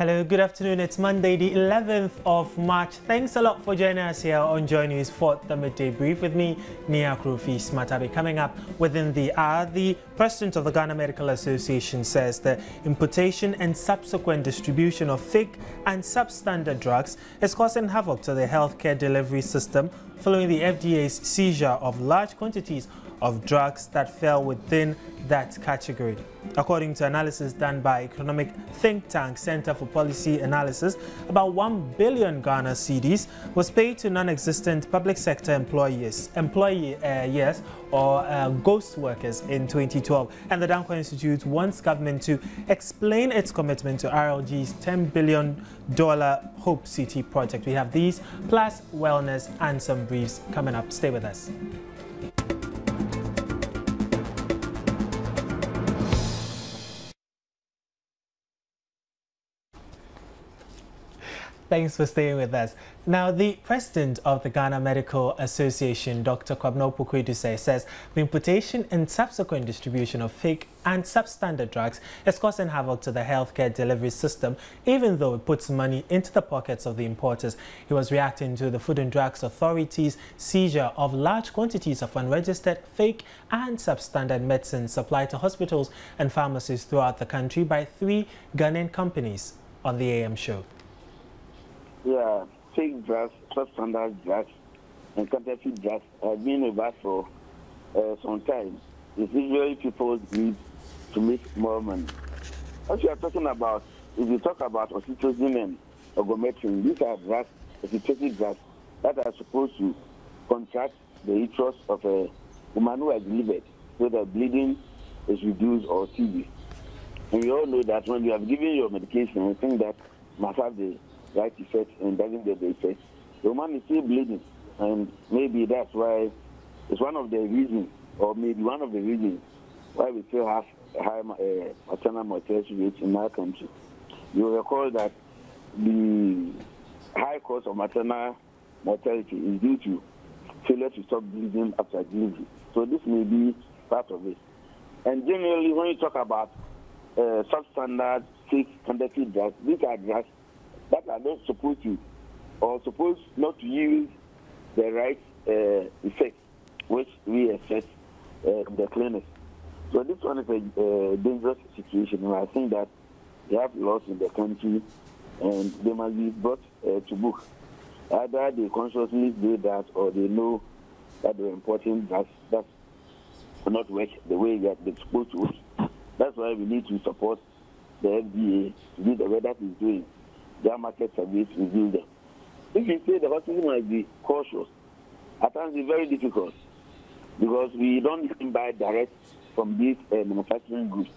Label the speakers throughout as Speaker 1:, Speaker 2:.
Speaker 1: Hello, good afternoon. It's Monday, the 11th of March. Thanks a lot for joining us here on Joy News for the Midday Brief with me, Nia Krofi Smatabi. Coming up within the hour, the president of the Ghana Medical Association says the importation and subsequent distribution of fake and substandard drugs is causing havoc to the healthcare delivery system following the FDA's seizure of large quantities of drugs that fell within that category. According to analysis done by economic think tank Center for Policy Analysis, about 1 billion Ghana cedis was paid to non-existent public sector employees or ghost workers in 2012. And the Danko Institute wants government to explain its commitment to RLG's $10 billion Hope City project. We have these plus wellness and some briefs coming up. Stay with us. Thanks for staying with us. Now, the president of the Ghana Medical Association, Dr. Kwabena Opoku-Edusei, says the importation and subsequent distribution of fake and substandard drugs is causing havoc to the healthcare delivery system, even though it puts money into the pockets of the importers. He was reacting to the Food and Drugs Authority's seizure of large quantities of unregistered, fake and substandard medicines supplied to hospitals and pharmacies throughout the country by 3 Ghanaian companies on the AM show.
Speaker 2: Yeah, fake drugs, substandard drugs, and counterfeit drugs have been about for some time. It's usually people need to make more money. As you are talking about, if you talk about oxytocin and augmentin, these are drugs, oxytocin drugs, that are supposed to contract the uterus of a woman who has delivered, so that bleeding is reduced or TB. And we all know that when you have given your medication, I think that must have the right effect and doesn't get the effect. The woman is still bleeding, and maybe that's why it's one of the reasons, or maybe one of the reasons why we still have a high maternal mortality rate in our country. You will recall that the high cost of maternal mortality is due to failure to stop bleeding after delivery. So this may be part of it. And generally, when you talk about substandard, fake, counterfeit drugs, these are drugs that are not supposed to, or supposed not to use the right effect, which we assess in the clinic. So this one is a dangerous situation, and I think that they have laws in the country, and they must be brought to book. Either they consciously do that, or they know that they're importing drugs that will not work the way that they're supposed to work. That's why we need to support the FDA to do the way that is doing. Their market surveys reveal them. If you say the hospital might be cautious, at times it's very difficult because we don't even buy direct from these manufacturing groups.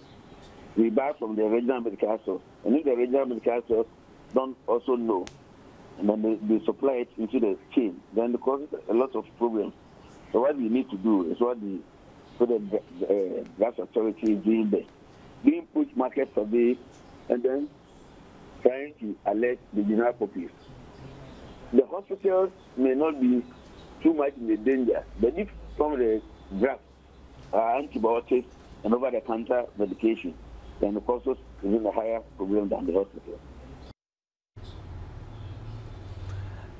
Speaker 2: We buy from the regional medical stores. And if the regional medical stores don't also know, and then they supply it into the chain, then it causes a lot of problems. So what we need to do is what the Drugs Authority is doing there. Being put market survey and then trying to alert the general populace. The hospitals may not be too much in the danger, but if some of the drugs are antibiotics and over-the-counter medication, then the cost is even a higher problem than the hospital.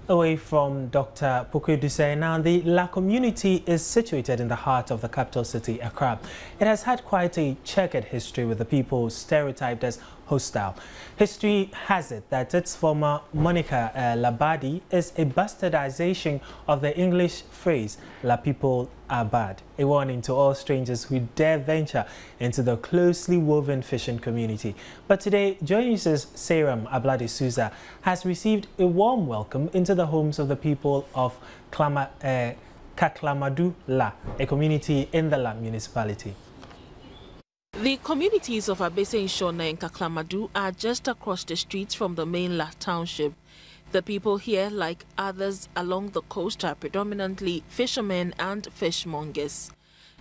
Speaker 1: Away from Dr. Opoku-Edusei, now the La community is situated in the heart of the capital city, Accra. It has had quite a checkered history with the people stereotyped as hostile. History has it that its former moniker, Labadi, is a bastardization of the English phrase, La people are bad, a warning to all strangers who dare venture into the closely woven fishing community. But today, Joy News' Seram Ablade Souza has received a warm welcome into the homes of the people of Kaklamadu La, a community in the La municipality.
Speaker 3: The communities of Abese Nshona and Kaklamadu are just across the streets from the main La township. The people here, like others along the coast, are predominantly fishermen and fishmongers.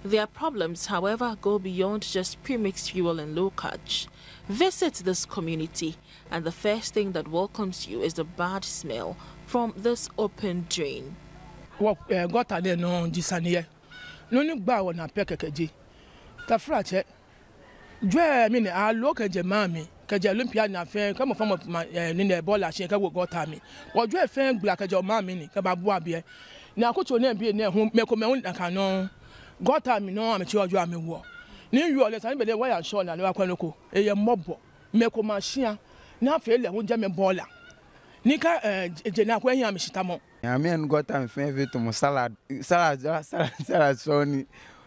Speaker 3: Their problems, however, go beyond just premixed fuel and low catch. Visit this community, and the first thing that welcomes you is the bad smell from this open drain.
Speaker 4: Dwe me a look at Jamami, Kaja Olympia na fair, come from in the ball she can go tammy. Or dwe fan black at your mammy, Kababua. Now could your name be near whom make a man like I know. Got time, no, I'm a child you are me war. Near you are the time, but the way I'm sure that you are Quanoco, a mob, make a machine, now fail, won't jam a baller. Nika, Jenna, when you are Mishitamo.
Speaker 5: I mean, got time favorite to my salad, Sony.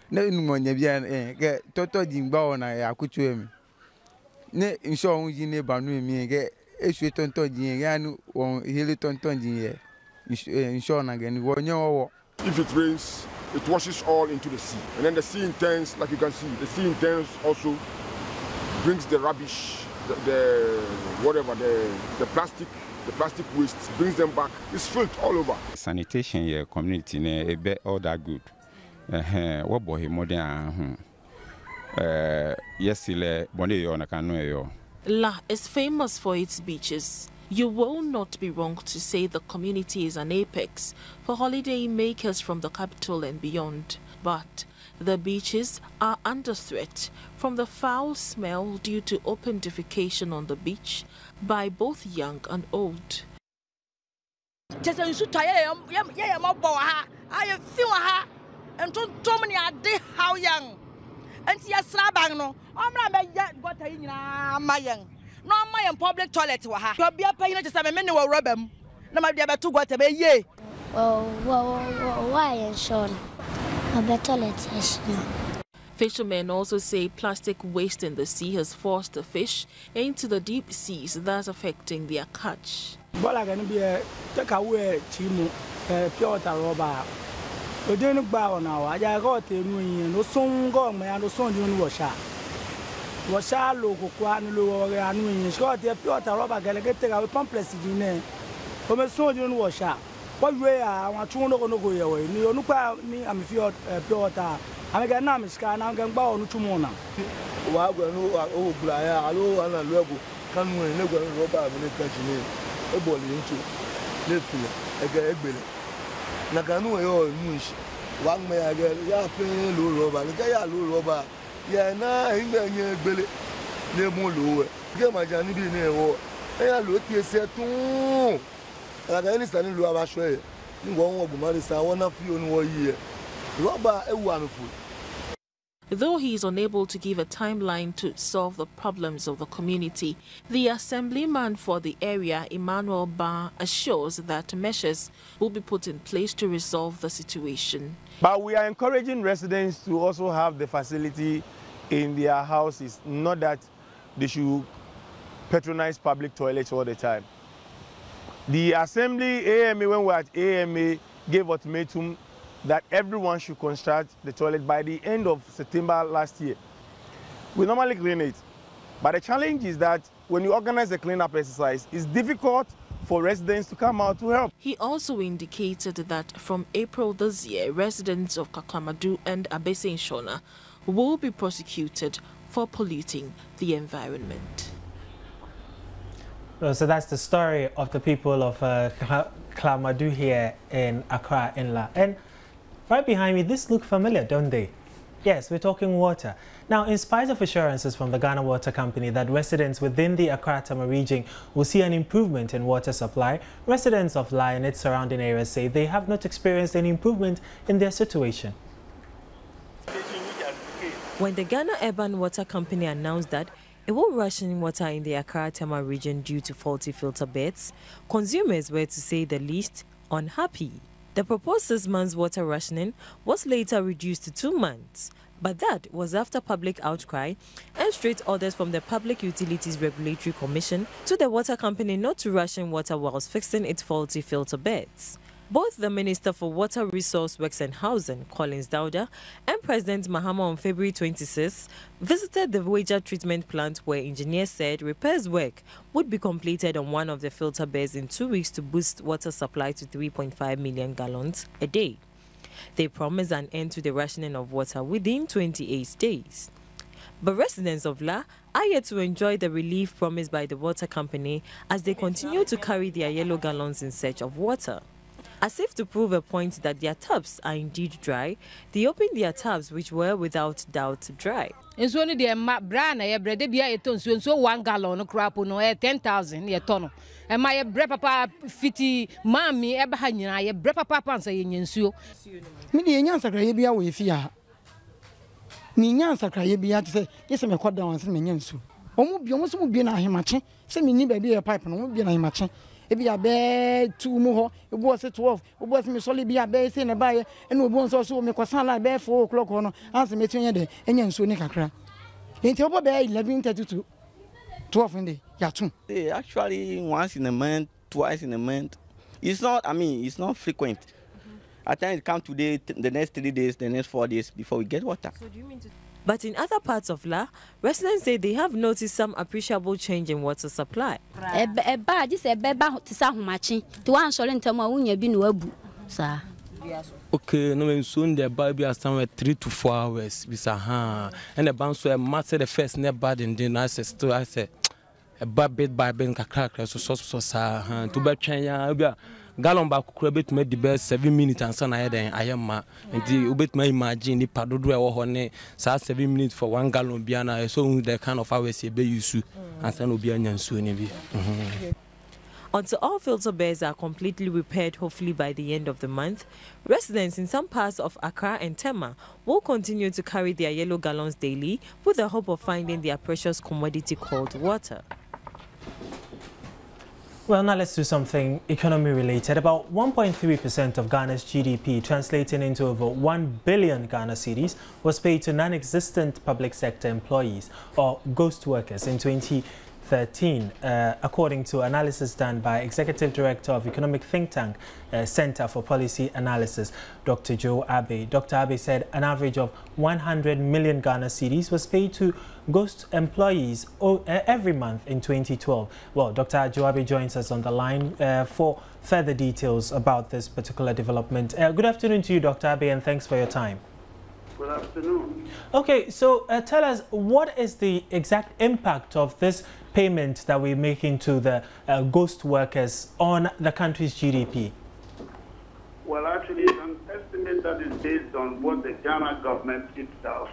Speaker 5: No one bien, get Toto Jimbo and I could show me. Ne, in show you never knew me, get a sweet on Tony, or Hilton Tony, in Sean again, one year.
Speaker 6: If it rains, it washes all into the sea. And then the sea intends, like you can see, the sea intends also brings the rubbish, the plastic waste, brings them back. It's filled all over.
Speaker 7: Sanitation here, community, a bit all that good. What boy modern? Yes,
Speaker 3: La is famous for its beaches. You will not be wrong to say the community is an apex for holiday makers from the capital and beyond. But the beaches are under threat from the foul smell due to open defecation on the beach by both young and old.
Speaker 8: And don't many are they how young. And see a slabang, I'm not got my young. No, my public toilet to her. You'll be a pain to some men who will rub them. No, my dear, to got a bay. Ye.
Speaker 9: Oh, why and Sean? A better toilet.
Speaker 3: Fishermen also say plastic waste in the sea has forced the fish into the deep seas, thus affecting their catch.
Speaker 4: But I'm going to be a take away team, pure water rubber. We didn't bow now. I got a no song gone, my other son, you wash out. Wash out, local, and lower, and got a pure water rubber, get take our complex in there. From a son, you wash out. What way I want to go away? You look at me, I'm pure water. I'm going to scan, I'm going to bow to Mona.
Speaker 10: Why, oh, Blaya, hello, and a level. Come when never rubber when it catch me. A ball into live a gay bill. Nakanu, your mush. One may I get yapping, low rubber, the guy, low rubber. Yeah, now in the belly. They're more lower. Get my Johnny be near war. I look here, said, too. Like any standing low of Ashway. You won't go marry, I want to feel no year. Rubber, a wonderful.
Speaker 3: Though he is unable to give a timeline to solve the problems of the community, the assemblyman for the area, Emmanuel Ba, assures that measures will be put in place to resolve the situation.
Speaker 11: But we are encouraging residents to also have the facility in their houses, not that they should patronize public toilets all the time. The assembly, AMA, when we were at AMA, gave ultimatum that everyone should construct the toilet by the end of September last year. We normally clean it, but the challenge is that when you organize a cleanup exercise, it's difficult for residents to come out to help.
Speaker 3: He also indicated that from April this year, residents of Kaklamadu and Abese Nshona will be prosecuted for polluting the environment.
Speaker 1: So that's the story of the people of Kaklamadu here in Accra Inla. And right behind me, this look familiar, don't they? Yes, we're talking water. Now, in spite of assurances from the Ghana Water Company that residents within the Accra-Tama region will see an improvement in water supply, residents of La and its surrounding areas say they have not experienced any improvement in their situation.
Speaker 12: When the Ghana Urban Water Company announced that it will ration water in the Accra-Tama region due to faulty filter beds, consumers were, to say the least, unhappy. The proposed 6 months water rationing was later reduced to 2 months, but that was after public outcry and strict orders from the Public Utilities Regulatory Commission to the water company not to ration water whilst fixing its faulty filter beds. Both the Minister for Water Resource Works and Housing, Collins Dauda, and President Mahama on February 26 visited the water treatment plant where engineers said repairs work would be completed on one of the filter beds in 2 weeks to boost water supply to 3.5 million gallons a day. They promised an end to the rationing of water within 28 days. But residents of La are yet to enjoy the relief promised by the water company as they continue to carry their yellow gallons in search of water. As if to prove a point that their taps are indeed dry, they opened their taps, which were without doubt dry.
Speaker 13: And so only the brand I bread be a ton so 1 gallon of crap no 10,000 near ton. And my bread papa fitty mammy ebahanya I bread papa answer in so.
Speaker 4: Mini answer crabia with ya. Ni answer crabia to say, yes, I'm a quad down and menyansu. Almost would be a himachi, send me baby a pipe and won't be a himachi. If you are bad 2 more, it was at 12, it was me solid be a bear saying a buyer, and we won't also make a sound like bear 4 o'clock on answer me to day, and then soon a crack. Ain't over bear 11:32, 12 in the yatun.
Speaker 14: Actually, once in a month, twice in a month. It's not, it's not frequent. At times it comes today, the next 3 days, the next 4 days before we get water.
Speaker 12: So do you mean to? But in other parts of La, residents say they have noticed some appreciable change in water supply.
Speaker 15: Okay, no, soon the baby are somewhere 3 to 4 hours. And the bounce were master the first never and then I said, a bed by Ben Cracker, so to be China. Gallon back could made the best 7 minutes and son I am and the ubit may imagine the paddle or honey, 7 minutes for 1 gallon biana, so the kind of hours you use and son will be an soon.
Speaker 12: Until all filter beds are completely repaired, hopefully by the end of the month, residents in some parts of Accra and Tema will continue to carry their yellow gallons daily with the hope of finding their precious commodity called water.
Speaker 1: Well, now let's do something economy related. About 1.3% of Ghana's GDP, translating into over 1 billion Ghana cedis, was paid to non-existent public sector employees or ghost workers in 2013, according to analysis done by Executive Director of Economic Think Tank Center for Policy Analysis, Dr. Joe Abbey. Dr. Abbey said an average of 100 million Ghana cedis was paid to ghost employees every month in 2012. Well, Dr. Joe Abbey joins us on the line for further details about this particular development. Good afternoon to you, Dr. Abbey, and thanks for your time.
Speaker 16: Good afternoon.
Speaker 1: Okay, so tell us, what is the exact impact of this payment that we're making to the ghost workers on the country's GDP?
Speaker 16: Well, actually, it's an estimate that is based on what the Ghana government itself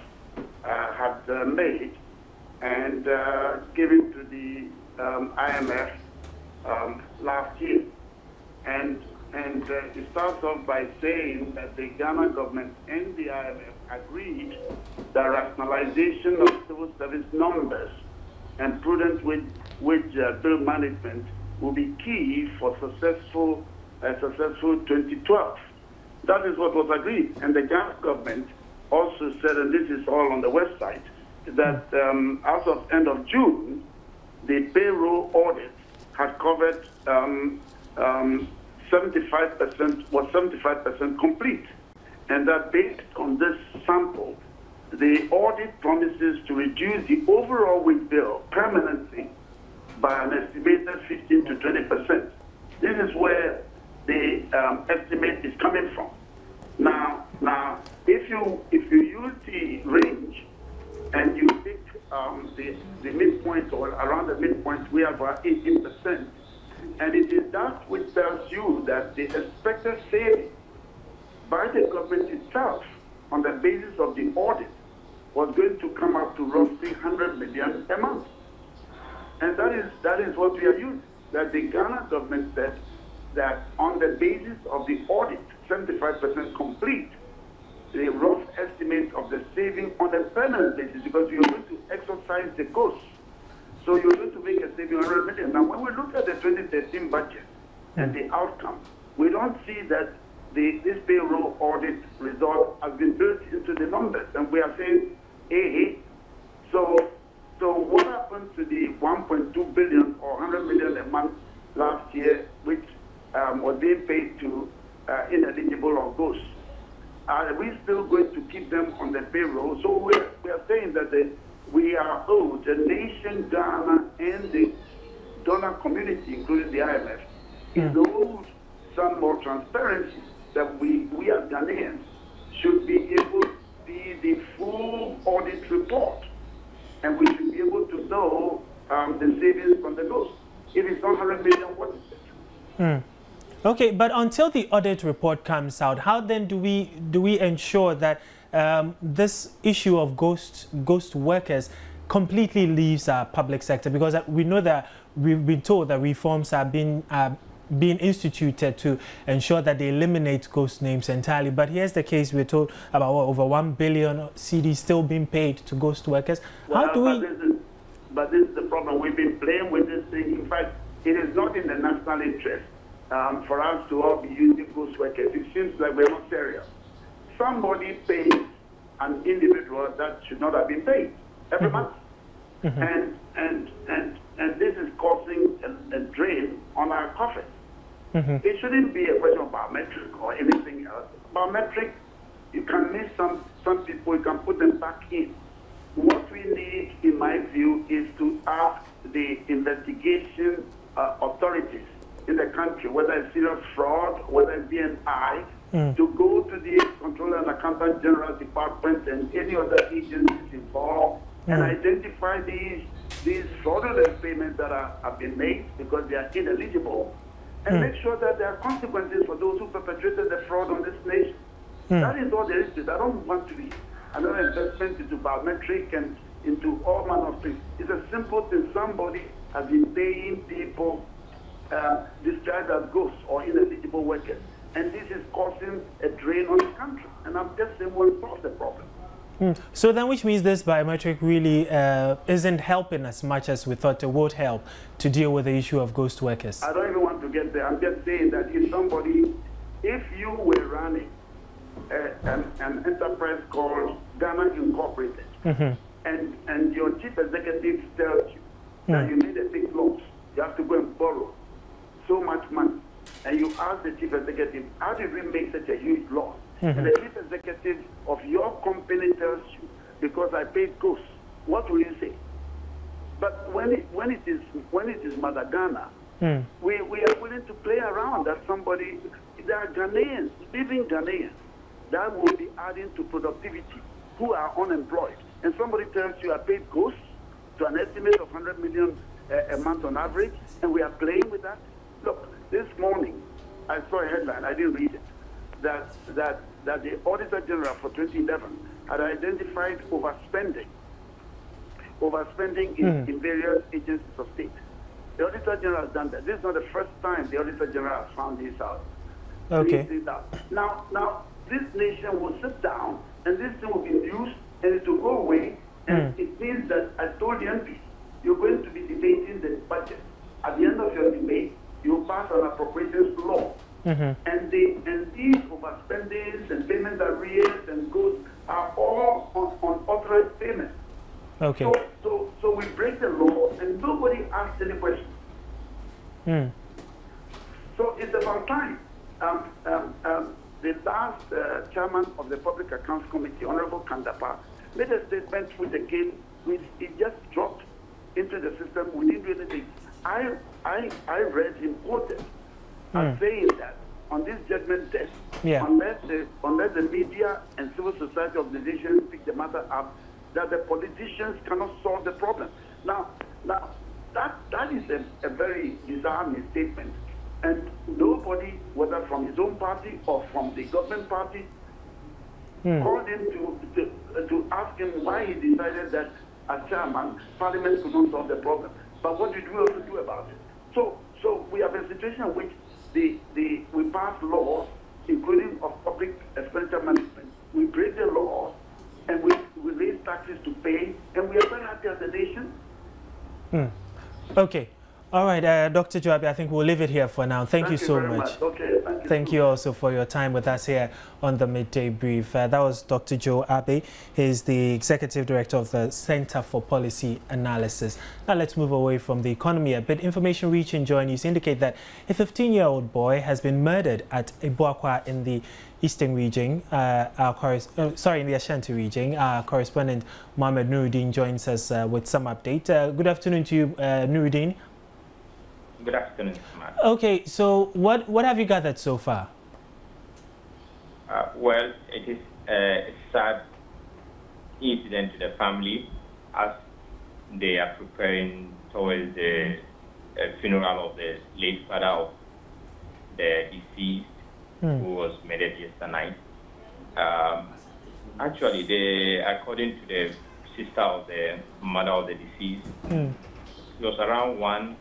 Speaker 16: had made and given to the IMF last year. And it starts off by saying that the Ghana government and the IMF agreed that rationalization of civil service numbers and prudent wage bill management will be key for successful 2012. That is what was agreed. And the Ghana government also said, and this is all on the website, that as of end of June, the payroll audit had covered 75% complete. And that based on this sample, the audit promises to reduce the overall wage bill permanently by an estimated 15 to 20%. This is where the estimate is coming from. Now, if you use the range and you pick the midpoint or around the midpoint, we are about 18%, and it is that which tells you that the expected saving by the government itself on the basis of the audit was going to come up to roughly 100 million a month. And that is what we are using. That the Ghana government said that on the basis of the audit, 75% complete, the rough estimate of the saving on a permanent basis, because you're going to exercise the cost. So you're going to make a saving of 100 million. Now, when we look at the 2013 budget and the outcome, we don't see that this payroll audit result has been built into the numbers. And we are saying, hey. So what happened to the 1.2 billion or 100 million a month last year, which was being paid to ineligible or ghosts? Are we still going to keep them on the payroll? So we are saying that we are owed, the nation, Ghana, and the donor community, including the IMF, is owed some more transparency that we as Ghanaians should be able to see the full audit report. And we should be able to know the savings from the ghost. If it's not 100 million, what is it?
Speaker 1: Okay, but until the audit report comes out, how then do we ensure that this issue of ghost workers completely leaves our public sector? Because we know that we've been told that reforms are being instituted to ensure that they eliminate ghost names entirely. But here's the case: we're told about over 1 billion CDs still being paid to ghost workers.
Speaker 16: Well,
Speaker 1: how do we?
Speaker 16: But this is the problem. We've been playing with this thing. In fact, it is not in the national interest for us to all be using ghost workers. It seems like we're not serious. Somebody pays an individual that should not have been paid every month. And this is causing a drain on our coffers. It shouldn't be a question of biometric or anything else. Biometric, you can miss some people, you can put them back in. What we need, in my view, is to ask the investigation authorities in the country, whether it's serious fraud, whether it's BNI, to go to the Controller and Accountant General Department and any other agencies involved and identify these fraudulent payments that have been made because they are ineligible, and make sure that there are consequences for those who perpetrated the fraud on this nation. That is all there is to it. I don't want to be another investment into biometric and into all manner of things. It's a simple thing. Somebody has been paying people described as ghosts or ineligible workers, and this is causing a drain on the country. And I'm just saying we'll solve the problem.
Speaker 1: So then, which means this biometric really isn't helping as much as we thought it would help to deal with the issue of ghost workers.
Speaker 16: I don't even want to get there. I'm just saying that if you were running an enterprise called Ghana Incorporated, and your chief executive tells you that you made a big loss, you have to go and borrow so much money, and you ask the chief executive, how did we make such a huge loss? And the chief executive of your company tells you, because I paid ghosts, what will you say? But when it is Mother Ghana, we are willing to play around that somebody, there are Ghanaians, living Ghanaians, that will be adding to productivity, who are unemployed. And somebody tells you I paid ghosts to an estimate of 100 million a month on average, and we are playing with that. Look, this morning I saw a headline, I didn't read it, that the Auditor General for 2011 had identified overspending in various agencies of state. The Auditor General has done that. This is not the first time the Auditor General has found this out.
Speaker 1: Okay.
Speaker 16: Now, this nation will sit down and this thing will be used and it will go away. And it means that, I told the MP, you're going to be debating the budget. At the end of your debate, you pass an appropriations law. And these overspendings and payment arrears and goods are all on authorized payments.
Speaker 1: Okay.
Speaker 16: So we break the law and nobody asks any questions. So it's about time. The last chairman of the Public Accounts Committee, Honorable Kandapa, made a statement which again, it just dropped into the system. We didn't do anything. I read him quoted as saying that on this judgment test, unless the media and civil society organizations pick the matter up, that the politicians cannot solve the problem. Now that is a very bizarre misstatement, and nobody, whether from his own party or from the government party, called him to ask him why he decided that as chairman, Parliament could not solve the problem. But what did we also do about it? So we have a situation in which we pass laws, including of public expenditure management. We break the laws, and we raise taxes to pay, and we are very happy as a nation.
Speaker 1: Okay. All right, Dr. Joabi, I think we'll leave it here for now. Thank you so much.
Speaker 16: Okay,
Speaker 1: thank you also for your time with us here on the Midday Brief. That was Dr. Joe Abbey. He's the Executive Director of the Center for Policy Analysis. Now let's move away from the economy a bit. Information reaching Joy News indicate that a 15-year-old boy has been murdered at Ibuakwa in the Eastern region, in the Ashanti region. Our correspondent Mohammed Nuruddin joins us with some update. Good afternoon to you, Nuruddin.
Speaker 17: Good afternoon, Matt.
Speaker 1: Okay, so what have you gathered so far?
Speaker 17: Well, it is a sad incident to the family as they are preparing towards the funeral of the late father of the deceased who was murdered yesterday night. Actually, according to the sister of the mother of the deceased, it was around 1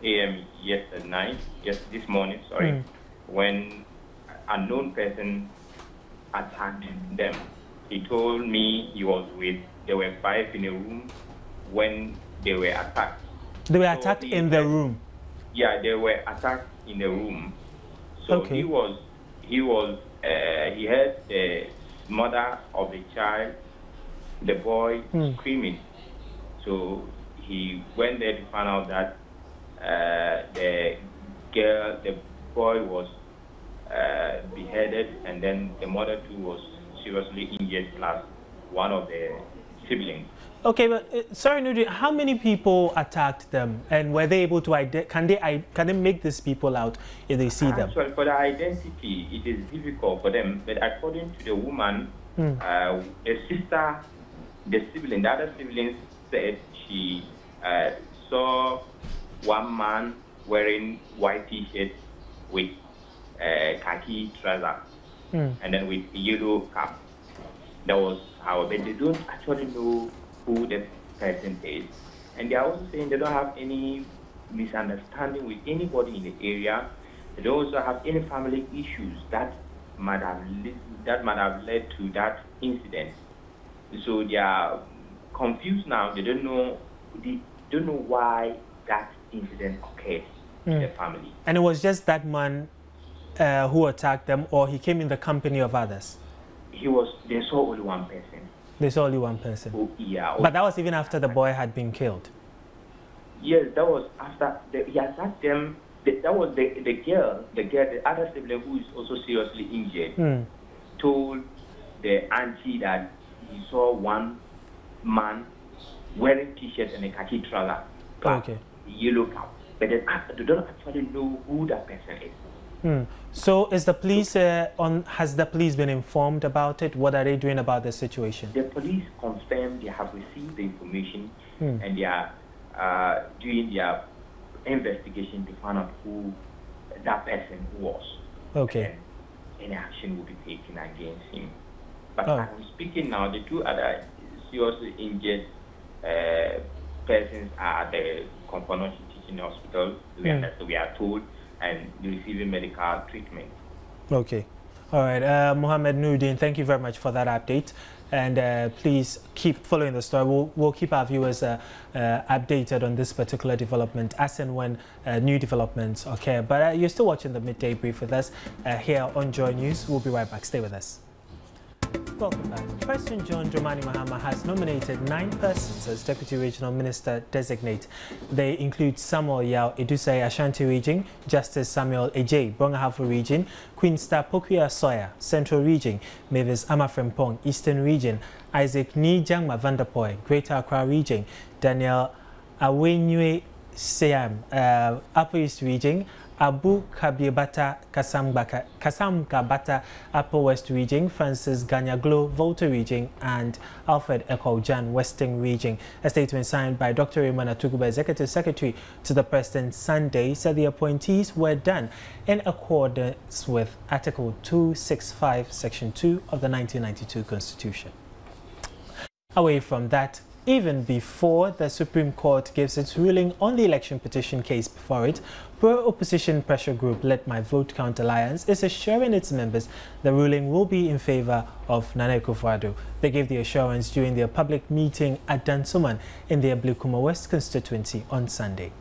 Speaker 17: a.m. this morning, when an unknown person attacked them. He told me there were 5 in a room when they were attacked.
Speaker 1: They were attacked in the room?
Speaker 17: Yeah, they were attacked in the room. So he heard the mother of the child, the boy, screaming. So he went there to find out that the boy was beheaded, and then the mother too was seriously injured, plus one of the siblings.
Speaker 1: Okay, but sorry, Nudi, how many people attacked them, and were they able to can they make these people out if they see them?
Speaker 17: Actually, for the identity, it is difficult for them. But according to the woman, the sister, the other siblings said she saw one man wearing white T-shirt with khaki trousers, and then with a yellow cap. That was how, but they don't actually know who the person is. And they are also saying they don't have any misunderstanding with anybody in the area. They don't also have any family issues that might have led to that incident. So they are confused now. They don't know why that incident occurred in the family.
Speaker 1: And it was just that man who attacked them, or he came in the company of others?
Speaker 17: They saw only one person.
Speaker 1: They saw only one person?
Speaker 17: Oh, yeah.
Speaker 1: But that was even after the boy had been killed?
Speaker 17: Yes, that was after. He attacked them. That was the girl, the other sibling who is also seriously injured, told the auntie that he saw one man wearing T-shirt and a khaki trouser, yellow cap. But they don't actually know who that person is.
Speaker 1: So is the police has the police been informed about it? What are they doing about the situation?
Speaker 17: The police confirmed they have received the information and they are doing their investigation to find out who that person was.
Speaker 1: Okay.
Speaker 17: And any action will be taken against him. But I'm speaking now, the 2 other seriously injured persons are the Komponochi Teaching Hospital, we are told, and receiving medical treatment. Okay.
Speaker 1: All right. Mohammed Nuruddin, thank you very much for that update. And please keep following the story. We'll keep our viewers updated on this particular development as and when new developments occur. But you're still watching the Midday Brief with us here on Joy News. We'll be right back. Stay with us. Welcome back. President John Dramani Mahama has nominated 9 persons as Deputy Regional Minister Designate. They include Samuel Yao Edusai Ashanti Region, Justice Samuel Ejay Brongahafu Region, Queen Star Pokuya Soya Central Region, Mavis Amafrempong Eastern Region, Isaac Nijangma Vanderpoy Greater Accra Region, Daniel Awenue Siam Upper East Region, Abu Kabirabata Kasamgabata Upper West Region, Francis Ganyaglo Volta Region, and Alfred Ekojan Western Region. A statement signed by Dr. Raymond Atuguba, Executive Secretary to the President Sunday, said the appointees were done in accordance with Article 265, Section 2 of the 1992 Constitution. Away from that, even before the Supreme Court gives its ruling on the election petition case before it, pro-opposition pressure group Let My Vote Count Alliance is assuring its members the ruling will be in favor of Nana Akufo-Addo. They gave the assurance during their public meeting at Dansoman in their Blekuma West constituency on Sunday.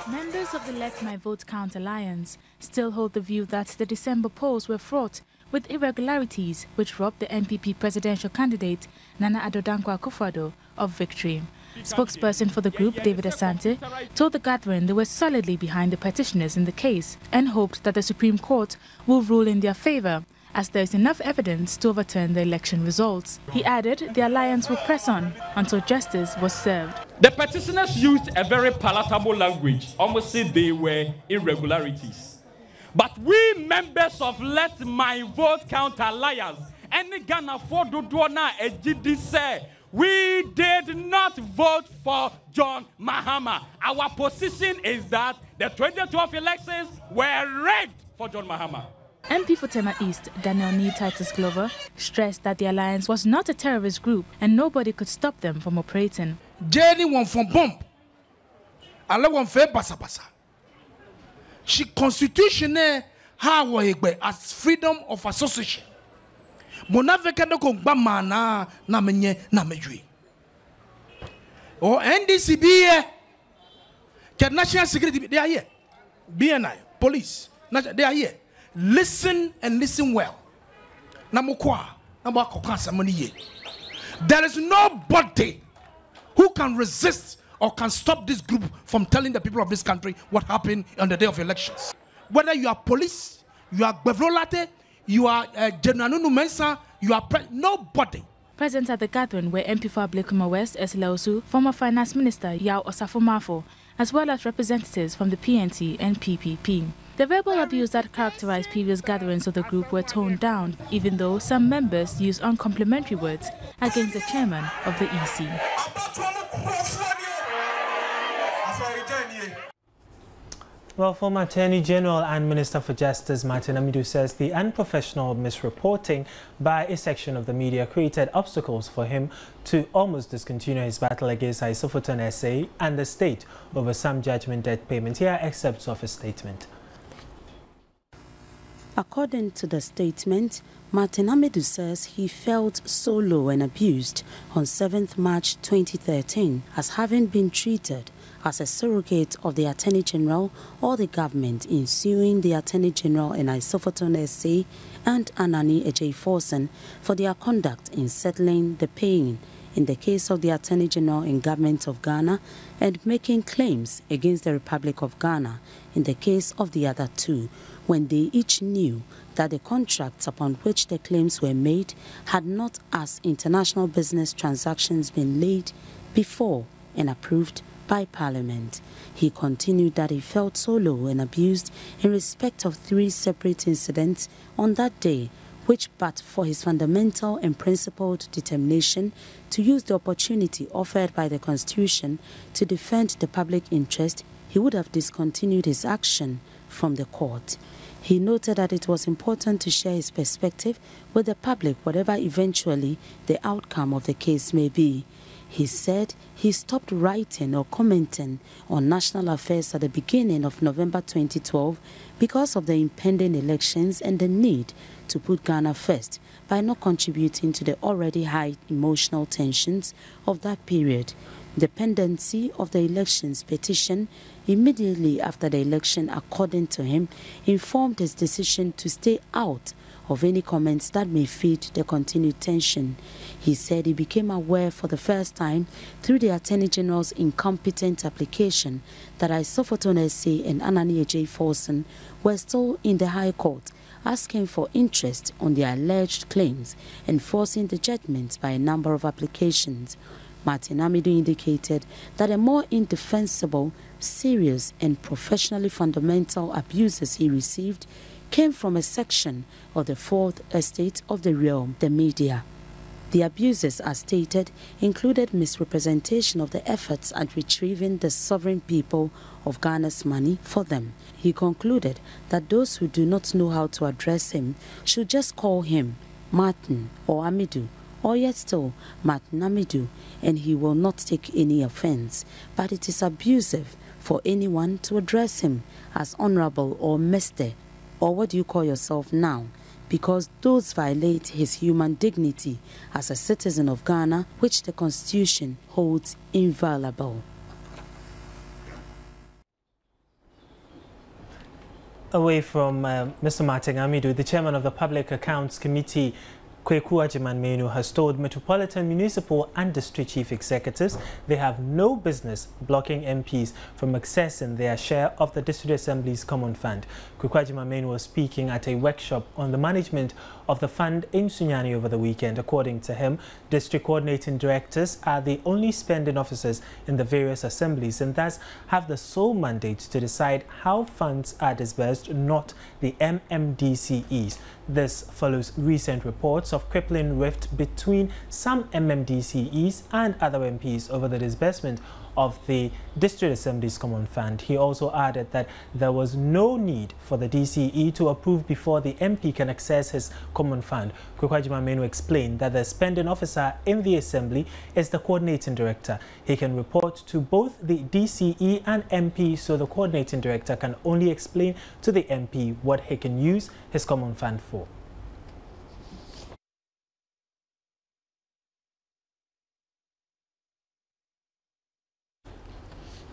Speaker 18: Members of the Let My Vote Count Alliance still hold the view that the December polls were fraught with irregularities which robbed the NPP presidential candidate Nana Addo Dankwa Akufo-Addo of victory. Spokesperson for the group, David Asante, told the gathering they were solidly behind the petitioners in the case and hoped that the Supreme Court will rule in their favor, as there is enough evidence to overturn the election results. He added the alliance will press on until justice was served.
Speaker 19: The petitioners used a very palatable language, almost said they were irregularities. But we members of Let My Vote Count Alliance, any Ghana for Dodona Ejidi say, we did not vote for John Mahama. Our position is that the 2012 elections were rigged for John Mahama.
Speaker 18: MP for Tema East, Daniel Nee Titus Glover, stressed that the alliance was not a terrorist group and nobody could stop them from operating.
Speaker 20: Jenny won from bomb. Allah won fair basa basa. She constitutional how as freedom of association. Monaveka no kongba na menye na mejui. Or NDCB national security, they are here. BNI, police, they are here. Listen and listen well. There is nobody who can resist or can stop this group from telling the people of this country what happened on the day of elections. Whether you are police, you are Bevrolate, you are General Mensa, you are nobody.
Speaker 18: Present at the gathering were MP for Ablekuma West, Esila Osu, former Finance Minister Yao Osafo-Mafo, as well as representatives from the PNT and PPP. The verbal abuse that characterized previous gatherings of the group were toned down, even though some members used uncomplimentary words against the chairman of the EC.
Speaker 1: Well, former Attorney General and Minister for Justice Martin Amidu says the unprofessional misreporting by a section of the media created obstacles for him to almost discontinue his battle against Isofoton SA and the state over some judgment debt payment. Here are excerpts of his statement.
Speaker 21: According to the statement, Martin Amidu says he felt so low and abused on 7th March 2013 as having been treated as a surrogate of the Attorney General or the government in suing the Attorney General and Isofoton SA and Anani Ejaifosen for their conduct in settling the pain in the case of the Attorney General and Government of Ghana and making claims against the Republic of Ghana in the case of the other two, when they each knew that the contracts upon which the claims were made had not as international business transactions been laid before and approved by Parliament. He continued that he felt so low and abused in respect of 3 separate incidents on that day, which but for his fundamental and principled determination to use the opportunity offered by the Constitution to defend the public interest, he would have discontinued his action from the court. He noted that it was important to share his perspective with the public, whatever eventually the outcome of the case may be. He said he stopped writing or commenting on national affairs at the beginning of November 2012 because of the impending elections and the need to put Ghana first by not contributing to the already high emotional tensions of that period. The pendency of the elections petition immediately after the election, according to him, informed his decision to stay out of any comments that may feed the continued tension. He said he became aware for the first time through the Attorney General's incompetent application that Isofoton SA and Anani Ejaifosen were still in the High Court, asking for interest on their alleged claims and forcing the judgment by a number of applications. Martin Amidu indicated that the more indefensible, serious and professionally fundamental abuses he received came from a section of the Fourth Estate of the realm, the media. The abuses, as stated, included misrepresentation of the efforts at retrieving the sovereign people of Ghana's money for them. He concluded that those who do not know how to address him should just call him Martin or Amidu, or yet still Martin Amidu, and he will not take any offense. But it is abusive for anyone to address him as Honorable or Mr. or what do you call yourself now, because those violate his human dignity as a citizen of Ghana, which the Constitution holds inviolable.
Speaker 1: Away from Mr. Martin Amidu, the chairman of the Public Accounts Committee, Kweku Ajiman-Menu, has told Metropolitan, Municipal and District Chief Executives they have no business blocking MPs from accessing their share of the District Assembly's Common Fund. Kweku Ajiman-Menu was speaking at a workshop on the management of the fund in Sunyani over the weekend. According to him, district coordinating directors are the only spending officers in the various assemblies and thus have the sole mandate to decide how funds are disbursed, not the MMDCEs. This follows recent reports of crippling rift between some MMDCEs and other MPs over the disbursement of the District Assembly's Common Fund. He also added that there was no need for the DCE to approve before the MP can access his Common Fund. Kwekwaji Menu explained that the spending officer in the Assembly is the coordinating director. He can report to both the DCE and MP, so the coordinating director can only explain to the MP what he can use his Common Fund for.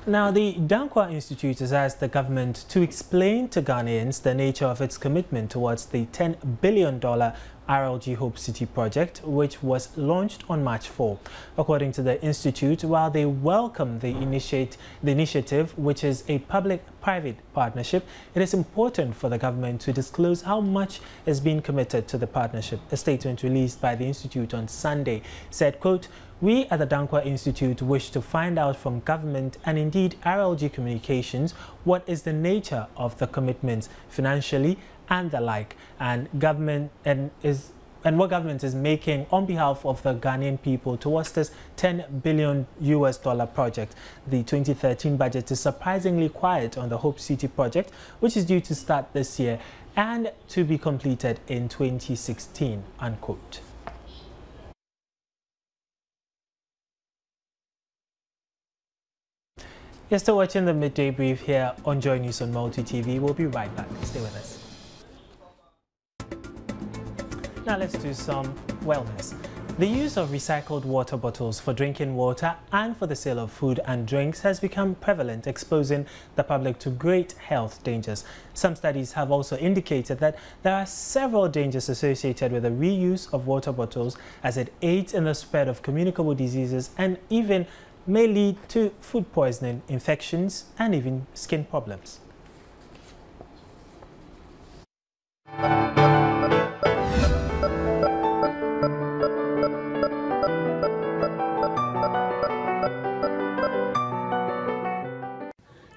Speaker 1: Now, the Dankwa Institute has asked the government to explain to Ghanaians the nature of its commitment towards the $10 billion RLG Hope City project, which was launched on March 4. According to the institute, while they welcome the initiative, which is a public-private partnership, it is important for the government to disclose how much is being committed to the partnership. A statement released by the institute on Sunday said, quote, "We at the Dankwa Institute wish to find out from government and indeed RLG Communications what is the nature of the commitments financially and the like, and what government is making on behalf of the Ghanaian people towards this $10 billion project. The 2013 budget is surprisingly quiet on the Hope City project, which is due to start this year and to be completed in 2016, unquote. You're still watching the Midday Brief here on Joy News on Multi TV. We'll be right back. Stay with us. Now let's do some wellness. The use of recycled water bottles for drinking water and for the sale of food and drinks has become prevalent, exposing the public to great health dangers. Some studies have also indicated that there are several dangers associated with the reuse of water bottles, as it aids in the spread of communicable diseases and even may lead to food poisoning, infections, and even skin problems.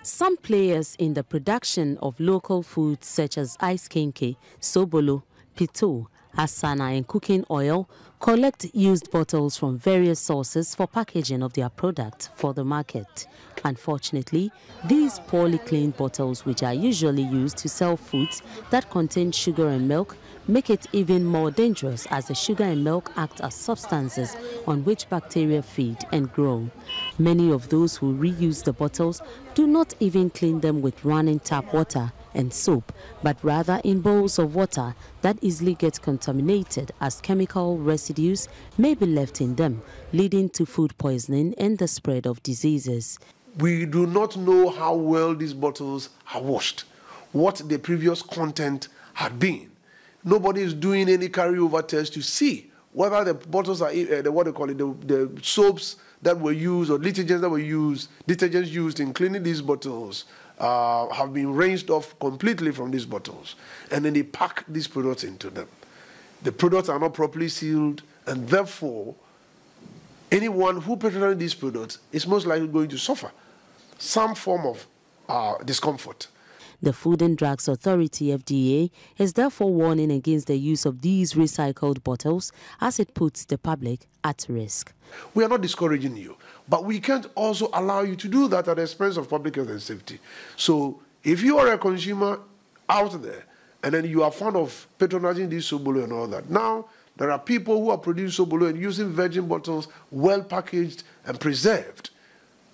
Speaker 21: Some players in the production of local foods such as ice kenke, sobolo, pito, asana and cooking oil collect used bottles from various sources for packaging of their product for the market. Unfortunately, these poorly cleaned bottles, which are usually used to sell foods that contain sugar and milk, make it even more dangerous, as the sugar and milk act as substances on which bacteria feed and grow. Many of those who reuse the bottles do not even clean them with running tap water and soap, but rather in bowls of water that easily get contaminated, as chemical residues may be left in them, leading to food poisoning and the spread of diseases.
Speaker 2: We do not know how well these bottles are washed, what the previous content had been. Nobody is doing any carryover test to see whether the bottles are the soaps that were used or detergents used in cleaning these bottles have been rinsed off completely from these bottles, and then they pack these products into them. The products are not properly sealed, and therefore anyone who patronizes these products is most likely going to suffer some form of discomfort.
Speaker 21: The Food and Drugs Authority, FDA, is therefore warning against the use of these recycled bottles, as it puts the public at risk.
Speaker 2: We are not discouraging you, but we can't also allow you to do that at the expense of public health and safety. So if you are a consumer out there and then you are fond of patronizing these sobolo and all that, now there are people who are producing sobolo and using virgin bottles, well packaged and preserved.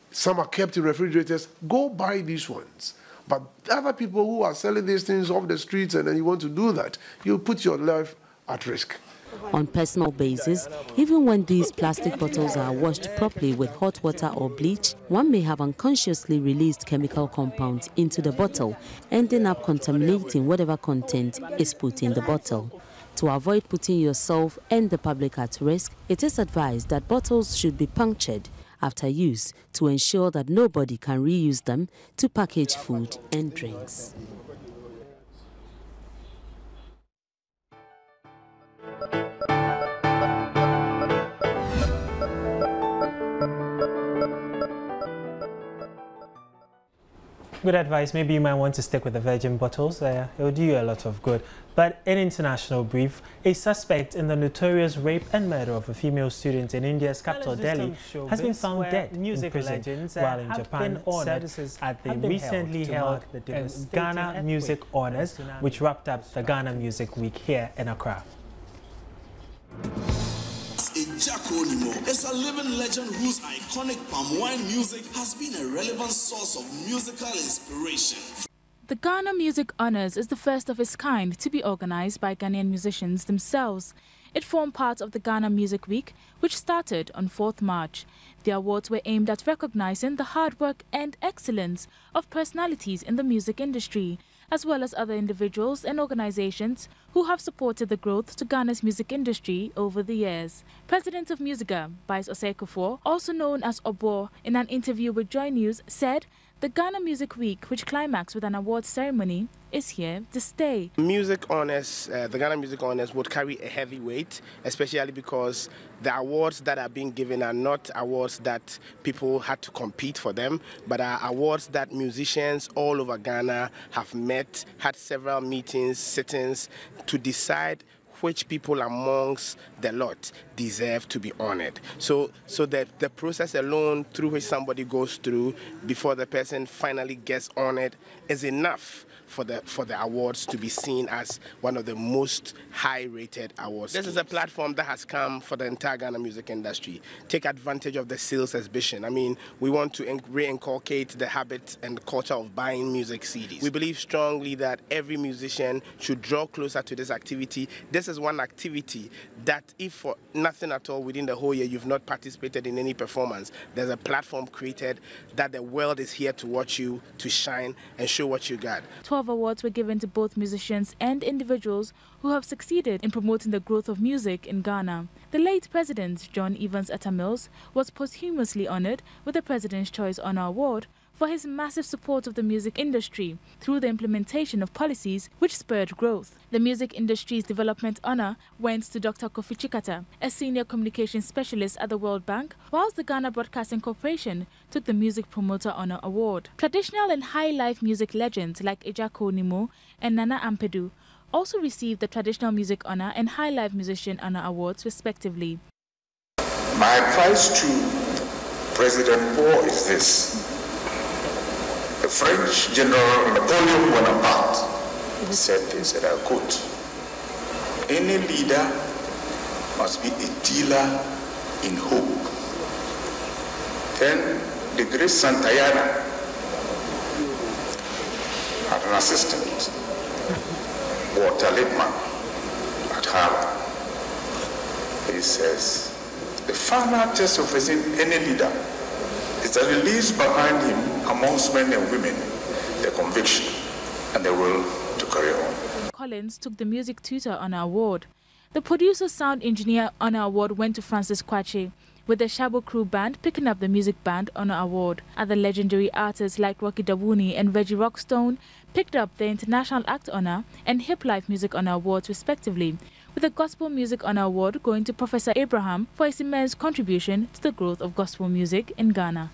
Speaker 2: Some are kept in refrigerators. Go buy these ones. But other people who are selling these things off the streets and then you want to do that, you put your life at risk.
Speaker 21: On personal basis, even when these plastic bottles are washed properly with hot water or bleach, one may have unconsciously released chemical compounds into the bottle, ending up contaminating whatever content is put in the bottle. To avoid putting yourself and the public at risk, it is advised that bottles should be punctured after use to ensure that nobody can reuse them to package food and drinks.
Speaker 1: Good advice. Maybe you might want to stick with the virgin bottles. It will do you a lot of good. But in international brief, a suspect in the notorious rape and murder of a female student in India's capital, Delhi, has been found dead in prison, while in Japan, services at the recently held Ghana Music Honours, which wrapped up the Ghana Music Week here in Accra.
Speaker 5: Amidu is a living legend whose iconic palm wine music has been a relevant source of musical inspiration.
Speaker 18: The Ghana Music Honours is the first of its kind to be organised by Ghanaian musicians themselves. It formed part of the Ghana Music Week, which started on 4th March. The awards were aimed at recognising the hard work and excellence of personalities in the music industry, as well as other individuals and organisations who have supported the growth to Ghana's music industry over the years. President of Musica, Bice Osekufo, also known as Obo, in an interview with Joy News, said the Ghana Music Week, which climaxed with an awards ceremony, is here to stay.
Speaker 22: Music Honours, the Ghana Music Honours would carry a heavy weight, especially because the awards that are being given are not awards that people had to compete for them, but are awards that musicians all over Ghana have met, had several meetings, sittings to decide which people amongst the lot deserve to be honored. So that the process alone through which somebody goes through before the person finally gets honored is enough for the awards to be seen as one of the most high-rated awards. This is a platform that has come for the entire Ghana music industry. Take advantage of the sales exhibition. I mean, we want to re-inculcate the habit and culture of buying music CDs. We believe strongly that every musician should draw closer to this activity. This is one activity that if for nothing at all within the whole year you've not participated in any performance, there's a platform created that the world is here to watch you, to shine and show what you got.
Speaker 18: 12 awards were given to both musicians and individuals who have succeeded in promoting the growth of music in Ghana. The late President, John Evans Atta Mills, was posthumously honoured with the President's Choice Honour Award for his massive support of the music industry through the implementation of policies which spurred growth. The music industry's development honour went to Dr. Kofi Chikata, a senior communications specialist at the World Bank, whilst the Ghana Broadcasting Corporation took the Music Promoter Honour Award. Traditional and high-life music legends like Ejako Nimo and Nana Amidu also received the Traditional Music Honour and High Life Musician Honour Awards respectively.
Speaker 23: My advice to President Paul is this. The French General Napoleon Bonaparte said this, and I quote, "Any leader must be a dealer in hope." Then the great Santayana had an assistant, Walter Lippmann, at Harvard. He says, the final test of any leader is that he leaves behind him, amongst men and women, the conviction and the will to carry on.
Speaker 18: Collins took the Music Tutor Honour Award. The Producer Sound Engineer Honour Award went to Francis Kwache, with the Shabo Crew Band picking up the Music Band Honour Award. Other legendary artists like Rocky Dawuni and Reggie Rockstone picked up the International Act Honour and Hip Life Music Honour Awards respectively, with the Gospel Music Honour Award going to Professor Abraham for his immense contribution to the growth of gospel music in Ghana.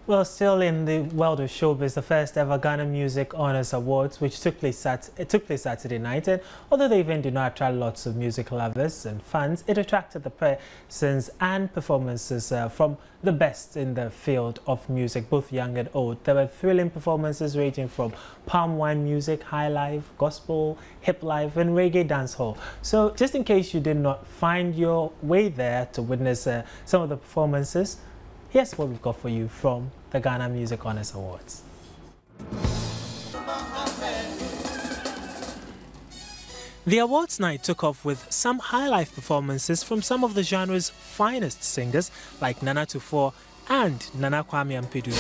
Speaker 1: Well, still in the world of showbiz, the first ever Ghana Music Honours Awards, which took place Saturday night, and although the event did not attract lots of music lovers and fans, it attracted the presence and performances from the best in the field of music, both young and old. There were thrilling performances ranging from palm wine music, high life, gospel, hip life, and reggae dancehall. So, just in case you did not find your way there to witness some of the performances, here's what we've got for you from the Ghana Music Honours Awards. The awards night took off with some high-life performances from some of the genre's finest singers like Nana Tufo and Nana Kwame Amidu.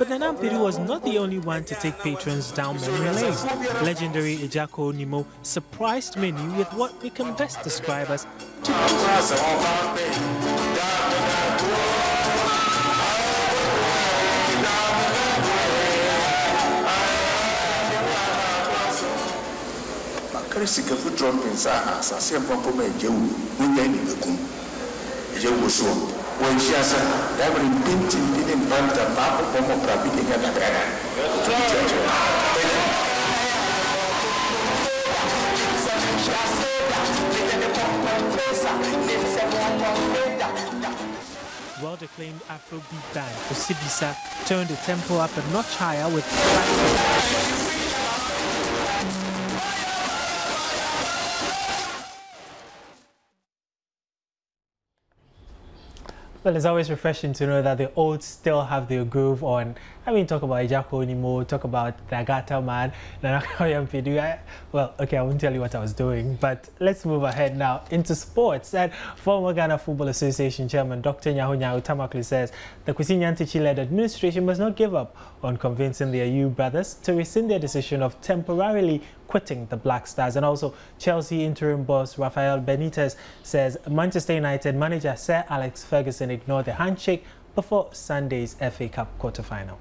Speaker 1: But Nana Amidu was not the only one to take patrons down memory lane. Legendary Ejako Nimo surprised many with what we can best describe as
Speaker 23: when she has every painting didn't burn the map of Property in the
Speaker 1: well-acclaimed Afrobeat band Osibisa turned the tempo up a notch higher with Well, it's always refreshing to know that the old still have their groove on. I mean, talk about Ejako Nimo, talk about Nagata Man, well, okay, I won't tell you what I was doing, but let's move ahead now into sports. And former Ghana Football Association Chairman Dr. Nyahu Tamaklu says the Kwesi Nyantakyi-led administration must not give up on convincing the Ayew brothers to rescind their decision of temporarily quitting the Black Stars. And also, Chelsea interim boss Rafael Benitez says Manchester United manager Sir Alex Ferguson ignored the handshake before Sunday's FA Cup quarter-final.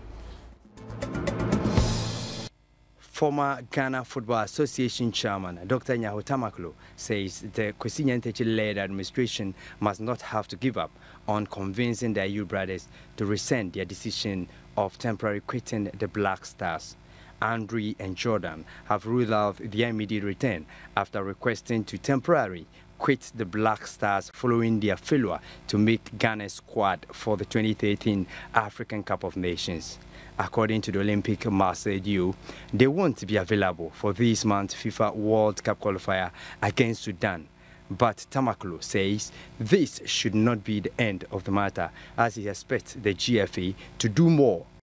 Speaker 6: Former Ghana Football Association Chairman Dr. Nyahu Tamaklu says the Kwesi Nyantakyi-led administration must not have to give up on convincing the Ayew brothers to rescind their decision of temporarily quitting the Black Stars. Andre and Jordan have ruled out the immediate return after requesting to temporarily quit the Black Stars following their failure to make Ghana's squad for the 2013 African Cup of Nations. According to the Olympic Marseille, they won't be available for this month's FIFA World Cup qualifier against Sudan. But Tamaklu says this should not be the end of the matter, as he expects the GFA to do more